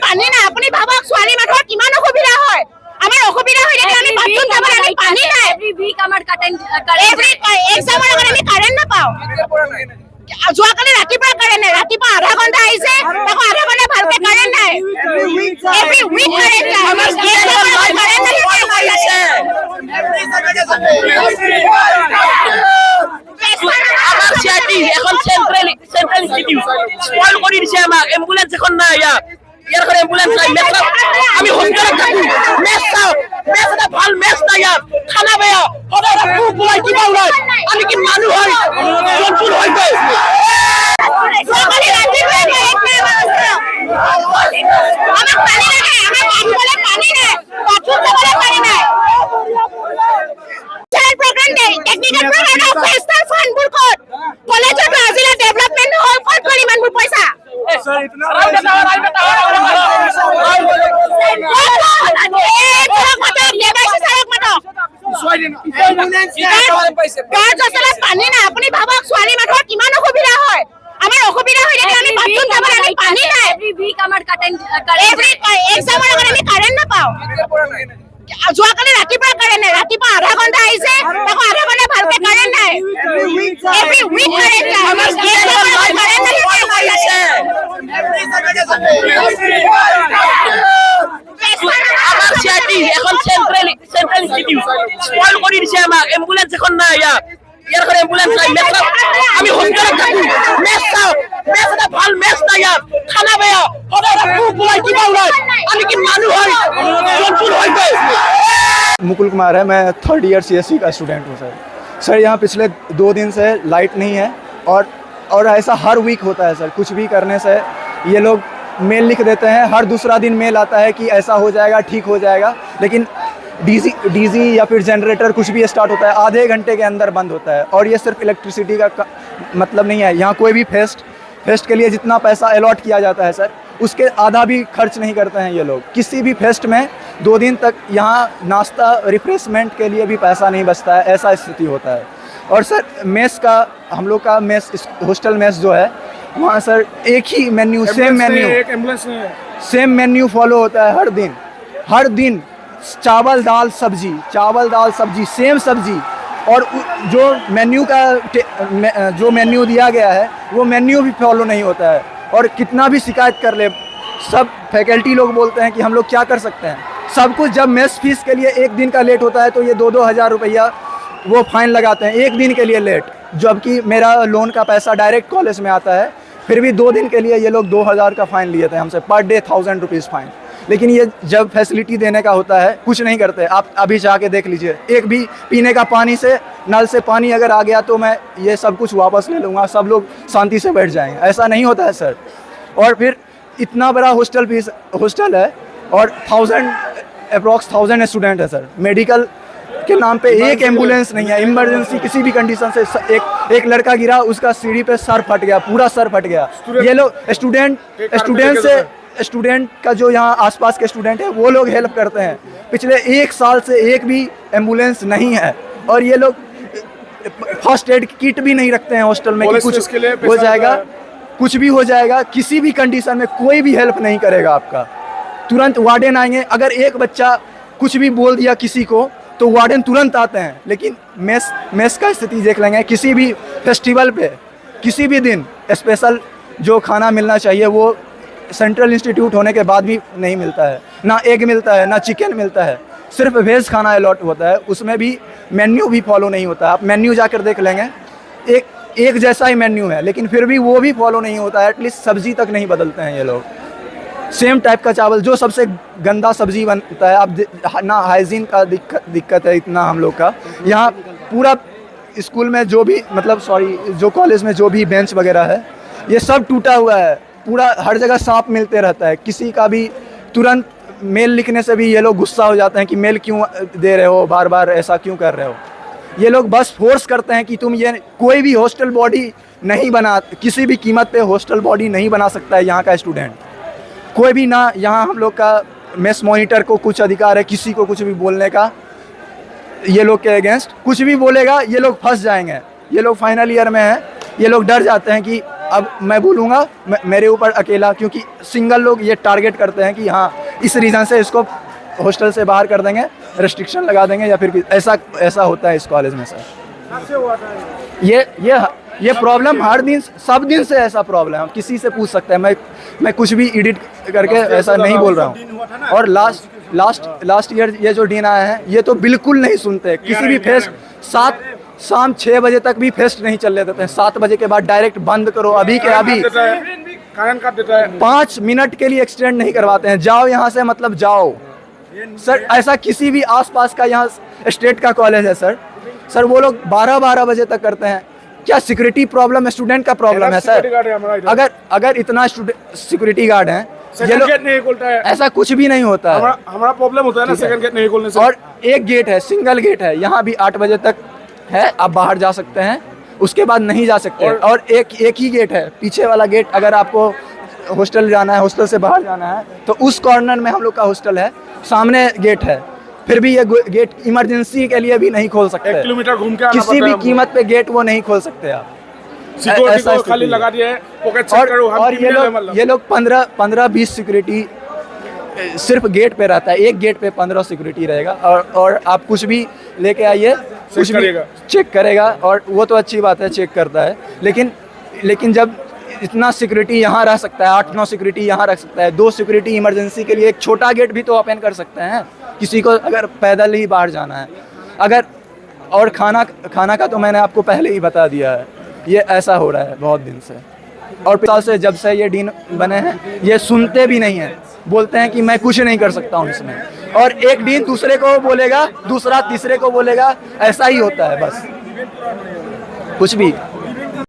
পানী নাই। আপুনি ভাবক ছোৱালী মানুহৰ কিমান অসুবিধা হয়। আমাৰ অসুবিধা হৈ থাকে, আমি বাথৰুম যাব লাগে, পানী নাই। এক্সামৰ আগত আমি কাৰেণ্ট নাপাওঁ। যোৱাকালি ৰাতিপুৱা কাৰেণ্ট নাই, ৰাতিপুৱা আধা ঘণ্টা আহিছে, আকৌ আধা ঘণ্টা ভালকে কাৰেণ্ট নাই। এভৰি উইক কাৰেণ্ট নাই। আমাৰ চিআইটি এখন চেন্ট্ৰেল ইনষ্টিটিউট স্পইল কৰি দিছে আমাক। এম্বুলেন্স এখন নাই ইয়াৰ কাৰণে এম্বুলেন্স নাই। আমি হোষ্টেলত থাকো, মেচ চাওঁ, মেচ এটা ভাল মেচ নাই ইয়াত, খানা বেয়া, সদায় ভোক ওলাই কিবা ওলাই। আমি কি মানুহ হয় জন্তু হৈ গৈ পানী নাই। আপুনি ভাবক ছোৱালী মানুহৰ কিমান অসুবিধা হয়। আমাৰ অসুবিধা হৈ থাকে, আমি বাথৰুম যাব লাগে, পানী নাই। এক্সামৰ আগত আমি কাৰেণ্ট নাপাওঁ। যোৱাকালি ৰাতিপুৱা কাৰেণ্ট নাই, ৰাতিপুৱা আধা ঘণ্টা আহিছে, আকৌ আধা ঘণ্টা ভালকে কাৰেণ্ট নাই। এভৰি উইক কাৰেণ্ট নাই। আমাৰ চিআইটি এখন চেন্ট্ৰেল ইনষ্টিটিউট স্পইল কৰি দিছে আমাক। এম্বুলেন্স এখন নাই ইয়াৰ কাৰণে এম্বুলেন্স নাই। আমি হোষ্টেলত থাকো, মেচ চাওঁ, মেচ এটা ভাল মেচ নাই ইয়াত, খানা বেয়া, সদায় ভোক ওলাই কিবা ওলাই। আমি কি মানুহ হয় জন্তু হৈ গৈ। मुकुल कुमार है, मैं 3rd ईयर CSC का स्टूडेंट हूँ सर। सर यहाँ पिछले 2 दिन से लाइट नहीं है और ऐसा हर वीक होता है सर। कुछ भी करने से ये लोग मेल लिख देते हैं, हर दूसरा दिन मेल आता है कि ऐसा हो जाएगा, ठीक हो जाएगा, लेकिन डीजी या फिर जनरेटर कुछ भी स्टार्ट होता है आधे घंटे के अंदर बंद होता है। और ये सिर्फ इलेक्ट्रिसिटी का मतलब नहीं है, यहाँ कोई भी फेस्ट के लिए जितना पैसा अलॉट किया जाता है सर, उसके आधा भी खर्च नहीं करते हैं ये लोग। किसी भी फेस्ट में 2 दिन तक यहाँ नाश्ता रिफ्रेशमेंट के लिए भी पैसा नहीं बचता है, ऐसा स्थिति होता है। और सर मेस का, हम लोग का मेस, हॉस्टल मेस जो है वहाँ सर एक ही मेन्यू, सेम मेन्यू फॉलो होता है हर दिन चावल दाल सब्जी सेम सब्जी। और जो मेन्यू का जो मेन्यू दिया गया है वो मेन्यू भी फॉलो नहीं होता है। और कितना भी शिकायत कर ले, सब फैकल्टी लोग बोलते हैं कि हम लोग क्या कर सकते हैं। सब कुछ जब मेस फीस के लिए 1 दिन का लेट होता है तो ये 2-2 हज़ार रुपया वो फाइन लगाते हैं 1 दिन के लिए लेट, जबकि मेरा लोन का पैसा डायरेक्ट कॉलेज में आता है। फिर भी 2 दिन के लिए ये लोग 2000 का फ़ाइन लिए थे हमसे, पर डे 1000 रुपीज़ फ़ाइन। लेकिन ये जब फैसिलिटी देने का होता है कुछ नहीं करते। आप अभी जाके देख लीजिए, एक भी पीने का पानी से नल से पानी अगर आ गया तो मैं ये सब कुछ वापस ले लूँगा, सब लोग शांति से बैठ जाएंगे। ऐसा नहीं होता है सर। और फिर इतना बड़ा हॉस्टल है और अप्रॉक्स 1000 स्टूडेंट है सर। मेडिकल के नाम पे एक एम्बुलेंस नहीं है। इमरजेंसी किसी भी कंडीशन से एक लड़का गिरा, उसका सीढ़ी पे सर फट गया, पूरा सर फट गया। ये लोग स्टूडेंट का जो यहाँ आसपास के स्टूडेंट है वो लोग हेल्प करते हैं। पिछले 1 साल से एक भी एम्बुलेंस नहीं है। और ये लोग फर्स्ट एड किट भी नहीं रखते हैं हॉस्टल में कि कुछ हो जाएगा, कुछ भी हो जाएगा, किसी भी कंडीशन में कोई भी हेल्प नहीं करेगा आपका। तुरंत वार्डन आएंगे, अगर एक बच्चा कुछ भी बोल दिया किसी को तो वार्डन तुरंत आते हैं। लेकिन मेस का स्थिति देख लेंगे, किसी भी फेस्टिवल पे किसी भी दिन स्पेशल जो खाना मिलना चाहिए वो सेंट्रल इंस्टीट्यूट होने के बाद भी नहीं मिलता है। ना एग मिलता है, ना चिकन मिलता है, सिर्फ वेज खाना अलॉट होता है। उसमें भी मेन्यू भी फॉलो नहीं होता है। आप मेन्यू जाकर देख लेंगे, एक जैसा ही मेन्यू है, लेकिन फिर भी वो भी फॉलो नहीं होता है। एटलीस्ट सब्जी तक नहीं बदलते हैं ये लोग। सेम टाइप का चावल, जो सबसे गंदा सब्जी बनता है। आप ना हाइजीन का दिक्कत है इतना हम लोग का। यहाँ पूरा स्कूल में जो भी जो कॉलेज में जो भी बेंच वगैरह है ये सब टूटा हुआ है। पूरा हर जगह सांप मिलते रहता है। किसी का भी तुरंत मेल लिखने से भी ये लोग गुस्सा हो जाते हैं कि मेल क्यों दे रहे हो, बार बार ऐसा क्यों कर रहे हो। ये लोग बस फोर्स करते हैं कि तुम ये कोई भी हॉस्टल बॉडी नहीं बना, किसी भी कीमत पे हॉस्टल बॉडी नहीं बना सकता है यहाँ का स्टूडेंट कोई भी। ना यहाँ हम लोग का मेस मॉनिटर को कुछ अधिकार है किसी को कुछ भी बोलने का। ये लोग के अगेंस्ट कुछ भी बोलेगा ये लोग फंस जाएंगे। ये लोग फाइनल ईयर में हैं, ये लोग डर जाते हैं कि अब मैं बोलूँगा मेरे ऊपर अकेला, क्योंकि सिंगल लोग ये टारगेट करते हैं कि हाँ इस रीज़न से इसको हॉस्टल से बाहर कर देंगे, रेस्ट्रिक्शन लगा देंगे या फिर ऐसा होता है इस कॉलेज में सर। ये प्रॉब्लम हर दिन सब दिन से ऐसा प्रॉब्लम है, किसी से पूछ सकते हैं। मैं कुछ भी एडिट करके ऐसा नहीं बोल रहा हूँ। और लास्ट ईयर ये जो डीन आया है ये तो बिल्कुल नहीं सुनते। किसी भी फेस्ट शाम 6 बजे तक भी फेस्ट नहीं चलने देते हैं। 7 बजे के बाद डायरेक्ट बंद करो, अभी के अभी। कारण काट देता है। 5 मिनट के लिए एक्सटेंड नहीं करवाते हैं। जाओ यहाँ से, मतलब जाओ सर। ऐसा किसी भी आसपास का यहाँ स्टेट का कॉलेज है सर वो लोग 12-12 बजे तक करते हैं। क्या सिक्योरिटी प्रॉब्लम है? स्टूडेंट का प्रॉब्लम है सर। अगर इतना सिक्योरिटी गार्ड है, ये लोग नहीं खोलता है, ऐसा कुछ भी नहीं होता है। हमारा प्रॉब्लम होता है ना सेकंड गेट नहीं खोलने से। और एक गेट है, सिंगल गेट है, यहाँ भी 8 बजे तक है, आप बाहर जा सकते हैं, उसके बाद नहीं जा सकते। और एक ही गेट है, पीछे वाला गेट। अगर आपको हॉस्टल जाना है, हॉस्टल से बाहर जाना है, तो उस कॉर्नर में हम लोग का हॉस्टल है, सामने गेट है। फिर भी ये गेट इमरजेंसी के लिए भी नहीं खोल सकते। 1 किलोमीटर घूम के आना किसी पड़ता भी है कीमत पे गेट वो नहीं खोल सकते आप। सिक्योरिटी को खाली लगा दिया है, पॉकेट चेक करो। और ये लोग 15-20 सिक्योरिटी सिर्फ गेट पे रहता है। एक गेट पे 15 सिक्योरिटी रहेगा और आप कुछ भी लेके आइए, कुछ भी चेक करेगा। और वो तो अच्छी बात है, चेक करता है, लेकिन जब इतना सिक्योरिटी यहाँ रह सकता है, 8-9 सिक्योरिटी यहाँ रख सकता है, 2 सिक्योरिटी इमरजेंसी के लिए, एक छोटा गेट भी तो ओपन कर सकते हैं किसी को अगर पैदल ही बाहर जाना है। अगर और खाना का तो मैंने आपको पहले ही बता दिया है। ये ऐसा हो रहा है बहुत दिन से, और 5 साल से जब से ये डीन बने हैं ये सुनते भी नहीं हैं। बोलते हैं कि मैं कुछ नहीं कर सकता हूँ इसमें, और एक डीन दूसरे को बोलेगा, दूसरा तीसरे को बोलेगा, ऐसा ही होता है बस, कुछ भी।